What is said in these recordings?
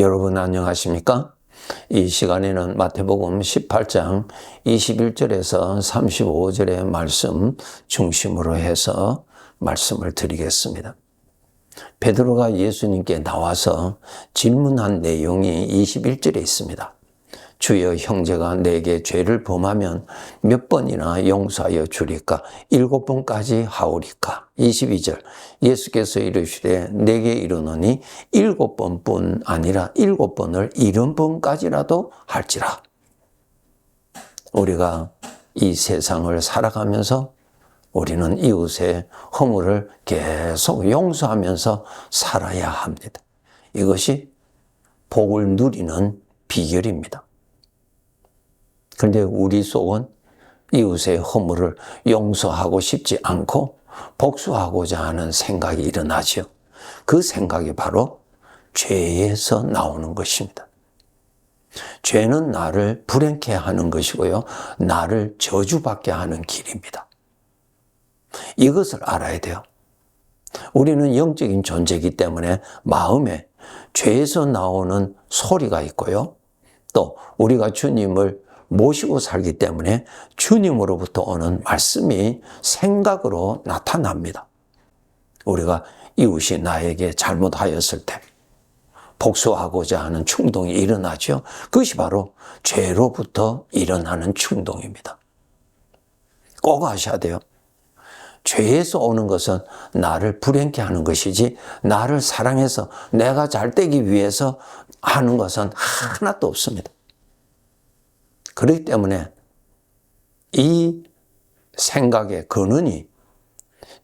여러분 안녕하십니까? 이 시간에는 마태복음 18장 21절에서 35절의 말씀 중심으로 해서 말씀을 드리겠습니다. 베드로가 예수님께 나와서 질문한 내용이 21절에 있습니다. 주여, 형제가 내게 죄를 범하면 몇 번이나 용서하여 주리까? 7번까지 하오리까? 22절, 예수께서 이르시되 내게 이르노니 7번뿐 아니라 7번을 70번까지라도 할지라. 우리가 이 세상을 살아가면서 우리는 이웃의 허물을 계속 용서하면서 살아야 합니다. 이것이 복을 누리는 비결입니다. 그런데 우리 속은 이웃의 허물을 용서하고 싶지 않고 복수하고자 하는 생각이 일어나죠. 그 생각이 바로 죄에서 나오는 것입니다. 죄는 나를 불행케 하는 것이고요, 나를 저주받게 하는 길입니다. 이것을 알아야 돼요. 우리는 영적인 존재이기 때문에 마음에 죄에서 나오는 소리가 있고요, 또 우리가 주님을 모시고 살기 때문에 주님으로부터 오는 말씀이 생각으로 나타납니다. 우리가 이웃이 나에게 잘못하였을 때 복수하고자 하는 충동이 일어나죠. 그것이 바로 죄로부터 일어나는 충동입니다. 꼭 아셔야 돼요. 죄에서 오는 것은 나를 불행케 하는 것이지, 나를 사랑해서 내가 잘되기 위해서 하는 것은 하나도 없습니다. 그렇기 때문에 이 생각의 근원이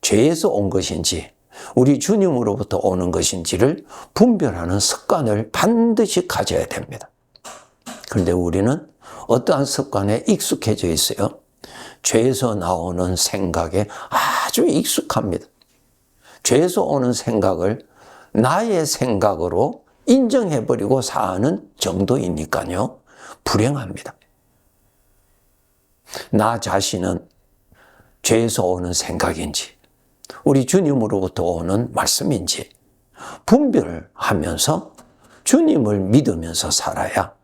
죄에서 온 것인지 우리 주님으로부터 오는 것인지를 분별하는 습관을 반드시 가져야 됩니다. 그런데 우리는 어떠한 습관에 익숙해져 있어요? 죄에서 나오는 생각에 아주 익숙합니다. 죄에서 오는 생각을 나의 생각으로 인정해버리고 사는 정도이니까요, 불행합니다. 나 자신은 죄에서 오는 생각인지 우리 주님으로부터 오는 말씀인지 분별하면서 주님을 믿으면서 살아야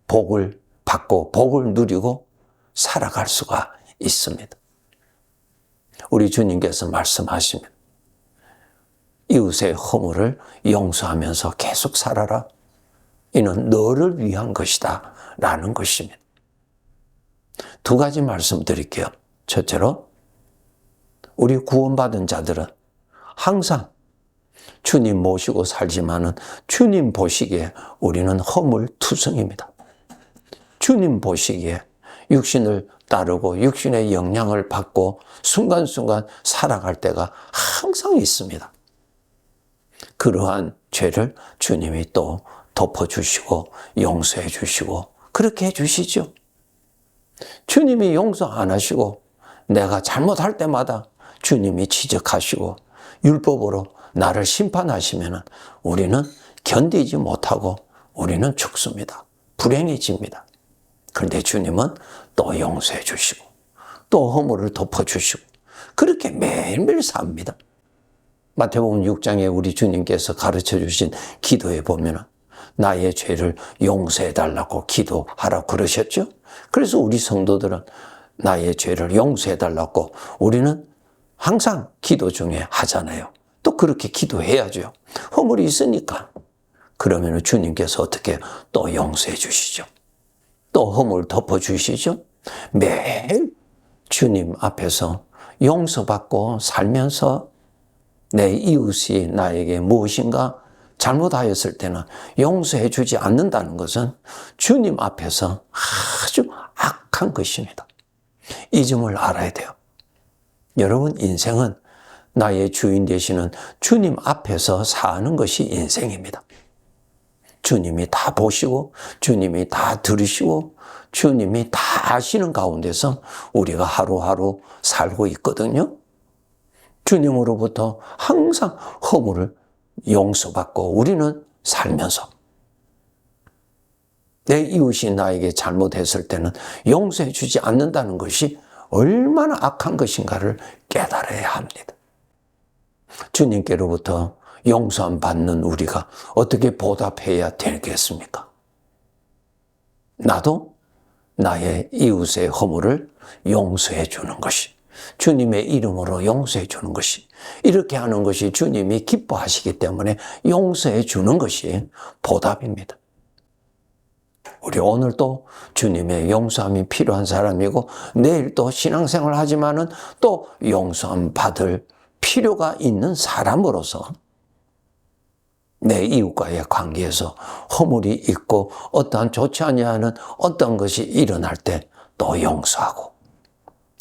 복을 받고 복을 누리고 살아갈 수가 있습니다. 우리 주님께서 말씀하시면 이웃의 허물을 용서하면서 계속 살아라. 이는 너를 위한 것이다 라는 것입니다. 두 가지 말씀드릴게요. 첫째로, 우리 구원받은 자들은 항상 주님 모시고 살지만은 주님 보시기에 우리는 허물투성입니다. 주님 보시기에 육신을 따르고 육신의 영향을 받고 순간순간 살아갈 때가 항상 있습니다. 그러한 죄를 주님이 또 덮어주시고 용서해 주시고 그렇게 해주시죠. 주님이 용서 안 하시고 내가 잘못할 때마다 주님이 지적하시고 율법으로 나를 심판하시면 우리는 견디지 못하고 우리는 죽습니다. 불행해집니다. 그런데 주님은 또 용서해 주시고 또 허물을 덮어주시고 그렇게 매일매일 삽니다. 마태복음 6장에 우리 주님께서 가르쳐 주신 기도에 보면 나의 죄를 용서해 달라고 기도하라고 그러셨죠. 그래서 우리 성도들은 나의 죄를 용서해 달라고 우리는 항상 기도 중에 하잖아요. 또 그렇게 기도해야죠. 허물이 있으니까. 그러면 주님께서 어떻게 또 용서해 주시죠. 또 허물 덮어주시죠. 매일 주님 앞에서 용서받고 살면서 내 이웃이 나에게 무엇인가 잘못하였을 때는 용서해 주지 않는다는 것은 주님 앞에서 아주 악한 것입니다. 이 점을 알아야 돼요. 여러분, 인생은 나의 주인 되시는 주님 앞에서 사는 것이 인생입니다. 주님이 다 보시고 주님이 다 들으시고 주님이 다 아시는 가운데서 우리가 하루하루 살고 있거든요. 주님으로부터 항상 허물을 용서받고 우리는 살면서 내 이웃이 나에게 잘못했을 때는 용서해 주지 않는다는 것이 얼마나 악한 것인가를 깨달아야 합니다. 주님께로부터 용서함 받는 우리가 어떻게 보답해야 되겠습니까? 나도 나의 이웃의 허물을 용서해 주는 것이, 주님의 이름으로 용서해 주는 것이, 이렇게 하는 것이 주님이 기뻐하시기 때문에 용서해 주는 것이 보답입니다. 우리 오늘 또 주님의 용서함이 필요한 사람이고, 내일 또 신앙생활 하지만은 또 용서함 받을 필요가 있는 사람으로서 내 이웃과의 관계에서 허물이 있고 어떠한 좋지 아니하는 어떤 것이 일어날 때 또 용서하고,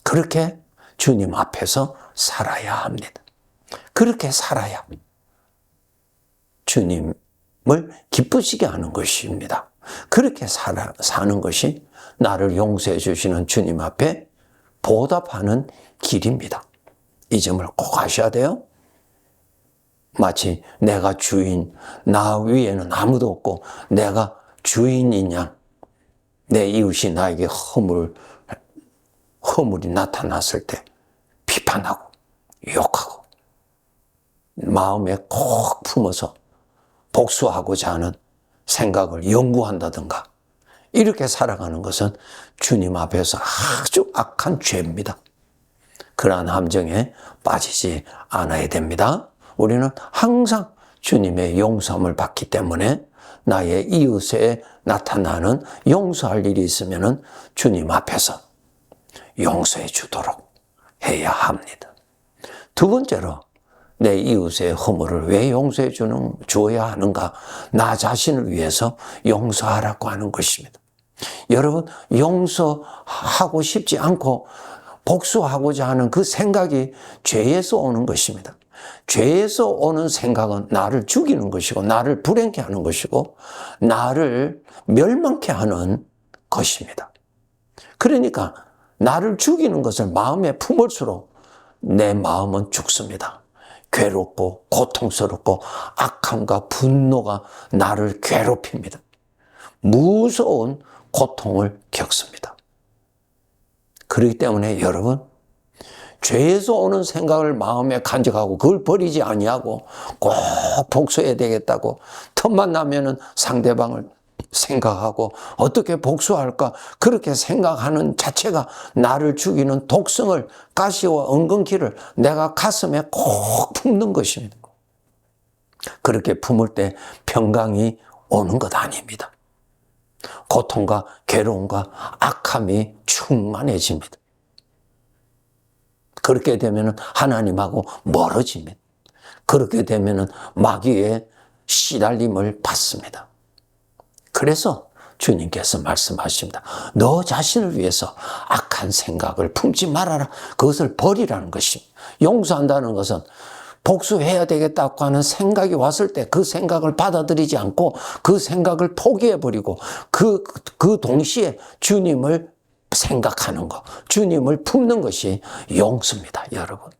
그렇게 주님 앞에서 살아야 합니다. 그렇게 살아야 주님을 기쁘시게 하는 것입니다. 그렇게 사는 것이 나를 용서해 주시는 주님 앞에 보답하는 길입니다. 이 점을 꼭 아셔야 돼요. 마치 내가 주인, 나 위에는 아무도 없고 내가 주인인 양, 내 이웃이 나에게 허물이 나타났을 때 비판하고 욕하고 마음에 콕 품어서 복수하고자 하는 생각을 연구한다든가, 이렇게 살아가는 것은 주님 앞에서 아주 악한 죄입니다. 그러한 함정에 빠지지 않아야 됩니다. 우리는 항상 주님의 용서함을 받기 때문에 나의 이웃에 나타나는 용서할 일이 있으면 주님 앞에서 용서해 주도록 해야 합니다. 두 번째로, 내 이웃의 허물을 왜 용서해 주어야 하는가? 나 자신을 위해서 용서하라고 하는 것입니다. 여러분, 용서하고 싶지 않고 복수하고자 하는 그 생각이 죄에서 오는 것입니다. 죄에서 오는 생각은 나를 죽이는 것이고, 나를 불행케 하는 것이고, 나를 멸망케 하는 것입니다. 그러니까 나를 죽이는 것을 마음에 품을수록 내 마음은 죽습니다. 괴롭고 고통스럽고 악함과 분노가 나를 괴롭힙니다. 무서운 고통을 겪습니다. 그렇기 때문에 여러분, 죄에서 오는 생각을 마음에 간직하고 그걸 버리지 아니하고 꼭 복수해야 되겠다고 틈만 나면은 상대방을 생각하고 어떻게 복수할까, 그렇게 생각하는 자체가 나를 죽이는 독성을, 가시와 은근키를 내가 가슴에 꼭 품는 것입니다. 그렇게 품을 때 평강이 오는 것 아닙니다. 고통과 괴로움과 악함이 충만해집니다. 그렇게 되면 하나님하고 멀어집니다. 그렇게 되면 마귀의 시달림을 받습니다. 그래서 주님께서 말씀하십니다. 너 자신을 위해서 악한 생각을 품지 말아라. 그것을 버리라는 것입니다. 용서한다는 것은 복수해야 되겠다고 하는 생각이 왔을 때 그 생각을 받아들이지 않고 그 생각을 포기해버리고 그 동시에 주님을 생각하는 것, 주님을 품는 것이 용서입니다, 여러분.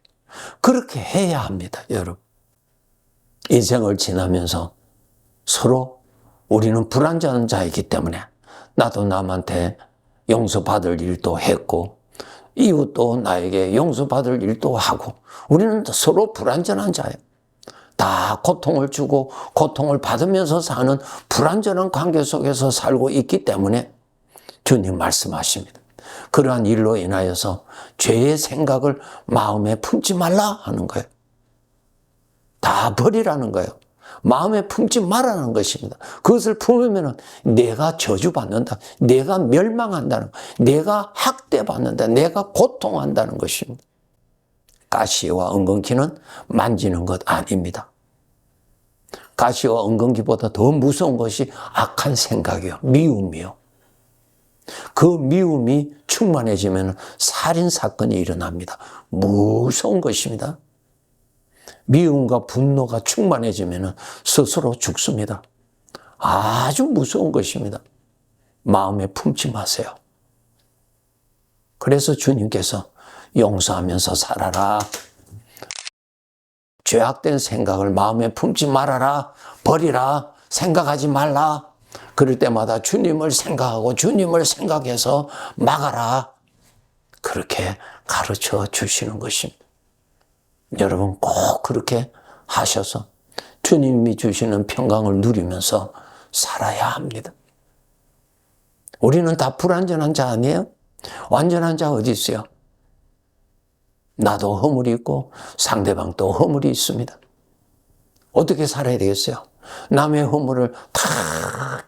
그렇게 해야 합니다, 여러분. 인생을 지나면서 서로 우리는 불완전한 자이기 때문에 나도 남한테 용서받을 일도 했고 이웃도 나에게 용서받을 일도 하고, 우리는 서로 불완전한 자예요. 다 고통을 주고 고통을 받으면서 사는 불완전한 관계 속에서 살고 있기 때문에 주님 말씀하십니다. 그러한 일로 인하여서 죄의 생각을 마음에 품지 말라 하는 거예요. 다 버리라는 거예요. 마음에 품지 말라는 것입니다. 그것을 품으면 내가 저주받는다, 내가 멸망한다는, 내가 학대받는다, 내가 고통한다는 것입니다. 가시와 은근키는 만지는 것 아닙니다. 가시와 은근키보다 더 무서운 것이 악한 생각이요, 미움이요. 그 미움이 충만해지면 살인사건이 일어납니다. 무서운 것입니다. 미움과 분노가 충만해지면 스스로 죽습니다. 아주 무서운 것입니다. 마음에 품지 마세요. 그래서 주님께서 용서하면서 살아라. 죄악된 생각을 마음에 품지 말아라. 버리라. 생각하지 말라. 그럴 때마다 주님을 생각하고 주님을 생각해서 막아라. 그렇게 가르쳐 주시는 것입니다. 여러분 꼭 그렇게 하셔서 주님이 주시는 평강을 누리면서 살아야 합니다. 우리는 다 불완전한 자 아니에요? 완전한 자 어디 있어요? 나도 허물이 있고 상대방도 허물이 있습니다. 어떻게 살아야 되겠어요? 남의 허물을 다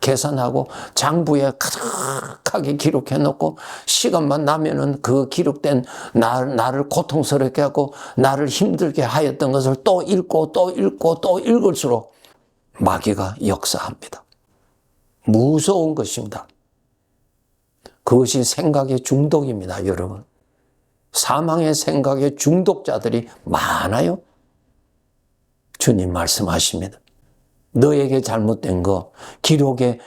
계산하고 장부에 가득하게 기록해 놓고 시간만 나면은 그 기록된 나를 고통스럽게 하고 나를 힘들게 하였던 것을 또 읽고 또 읽고 또 읽을수록 마귀가 역사합니다. 무서운 것입니다. 그것이 생각의 중독입니다, 여러분. 사망의 생각의 중독자들이 많아요. 주님 말씀하십니다. 너에게 잘못된 거, 기록에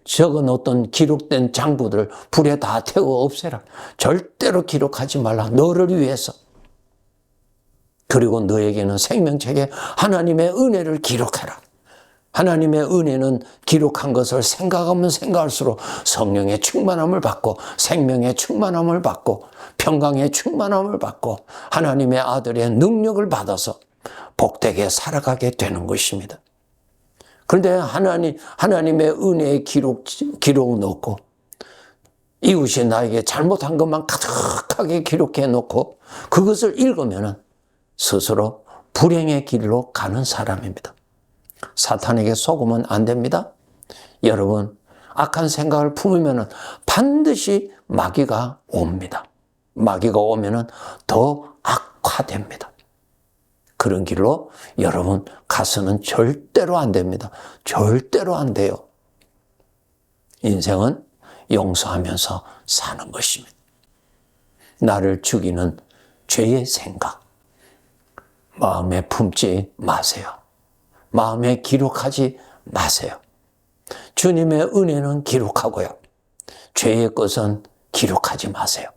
적어놓던 기록된 장부들 불에 다 태워 없애라. 절대로 기록하지 말라. 너를 위해서. 그리고 너에게는 생명책에 하나님의 은혜를 기록해라. 하나님의 은혜는 기록한 것을 생각하면 생각할수록 성령의 충만함을 받고 생명의 충만함을 받고 평강의 충만함을 받고 하나님의 아들의 능력을 받아서 복되게 살아가게 되는 것입니다. 그런데 하나님의 은혜의 기록 놓고 이웃이 나에게 잘못한 것만 가득하게 기록해 놓고 그것을 읽으면 스스로 불행의 길로 가는 사람입니다. 사탄에게 속으면 안 됩니다. 여러분, 악한 생각을 품으면 반드시 마귀가 옵니다. 마귀가 오면 더 악화됩니다. 그런 길로 여러분 가서는 절대로 안 됩니다. 절대로 안 돼요. 인생은 용서하면서 사는 것입니다. 나를 죽이는 죄의 생각, 마음에 품지 마세요. 마음에 기록하지 마세요. 주님의 은혜는 기록하고요. 죄의 것은 기록하지 마세요.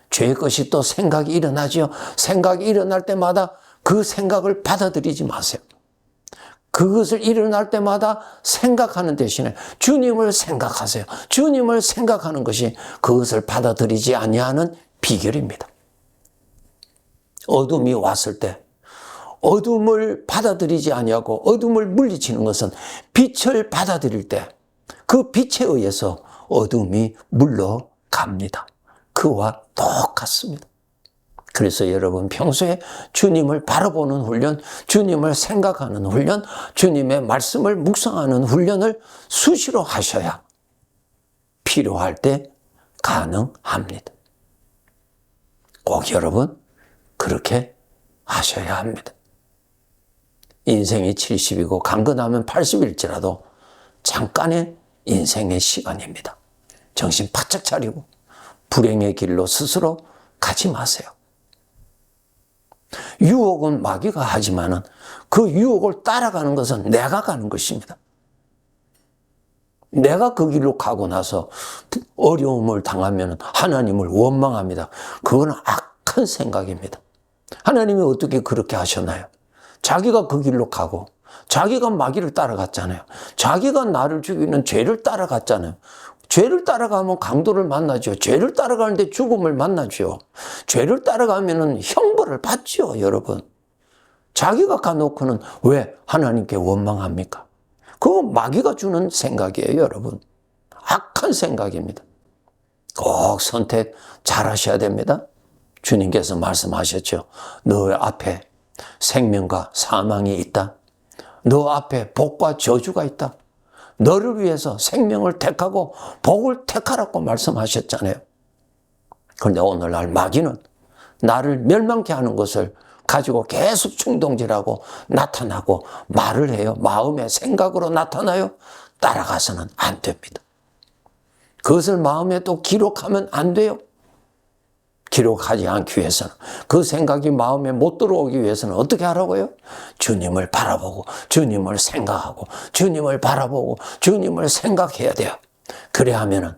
죄의 것이 또 생각이 일어나죠. 생각이 일어날 때마다 그 생각을 받아들이지 마세요. 그것을 일어날 때마다 생각하는 대신에 주님을 생각하세요. 주님을 생각하는 것이 그것을 받아들이지 아니하는 비결입니다. 어둠이 왔을 때 어둠을 받아들이지 아니하고 어둠을 물리치는 것은 빛을 받아들일 때 그 빛에 의해서 어둠이 물러갑니다. 그와 똑같습니다. 그래서 여러분 평소에 주님을 바라보는 훈련, 주님을 생각하는 훈련, 주님의 말씀을 묵상하는 훈련을 수시로 하셔야 필요할 때 가능합니다. 꼭 여러분 그렇게 하셔야 합니다. 인생이 70이고 강건하면 80일지라도 잠깐의 인생의 시간입니다. 정신 바짝 차리고 불행의 길로 스스로 가지 마세요. 유혹은 마귀가 하지만은 그 유혹을 따라가는 것은 내가 가는 것입니다. 내가 그 길로 가고 나서 어려움을 당하면 하나님을 원망합니다. 그건 악한 생각입니다. 하나님이 어떻게 그렇게 하셨나요? 자기가 그 길로 가고 자기가 마귀를 따라갔잖아요. 자기가 나를 죽이는 죄를 따라갔잖아요. 죄를 따라가면 강도를 만나죠. 죄를 따라가는데 죽음을 만나죠. 죄를 따라가면 형벌을 받죠, 여러분. 자기가 가놓고는 왜 하나님께 원망합니까? 그거 마귀가 주는 생각이에요, 여러분. 악한 생각입니다. 꼭 선택 잘 하셔야 됩니다. 주님께서 말씀하셨죠. 너 앞에 생명과 사망이 있다. 너 앞에 복과 저주가 있다. 너를 위해서 생명을 택하고 복을 택하라고 말씀하셨잖아요. 그런데 오늘날 마귀는 나를 멸망케 하는 것을 가지고 계속 충동질하고 나타나고 말을 해요. 마음의 생각으로 나타나요. 따라가서는 안 됩니다. 그것을 마음에 또 기록하면 안 돼요. 기록하지 않기 위해서는 그 생각이 마음에 못 들어오기 위해서는 어떻게 하라고요? 주님을 바라보고 주님을 생각하고 주님을 바라보고 주님을 생각해야 돼요. 그래야 하면은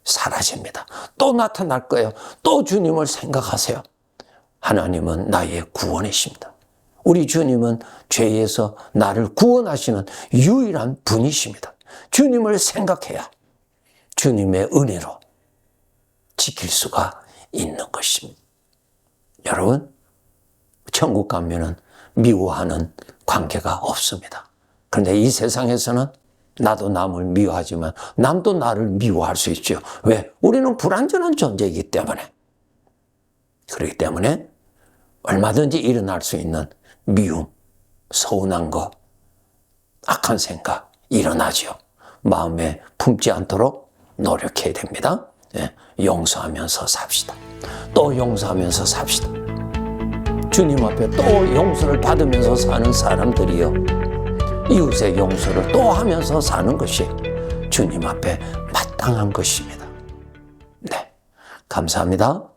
사라집니다. 또 나타날 거예요. 또 주님을 생각하세요. 하나님은 나의 구원이십니다. 우리 주님은 죄에서 나를 구원하시는 유일한 분이십니다. 주님을 생각해야 주님의 은혜로 지킬 수가 있는 것입니다. 여러분, 천국 가면은 미워하는 관계가 없습니다. 그런데 이 세상에서는 나도 남을 미워하지만 남도 나를 미워할 수 있죠. 왜? 우리는 불완전한 존재이기 때문에. 그렇기 때문에 얼마든지 일어날 수 있는 미움, 서운한 것, 악한 생각 일어나죠. 마음에 품지 않도록 노력해야 됩니다. 예, 용서하면서 삽시다. 또 용서하면서 삽시다. 주님 앞에 또 용서를 받으면서 사는 사람들이요, 이웃의 용서를 또 하면서 사는 것이 주님 앞에 마땅한 것입니다. 네, 감사합니다.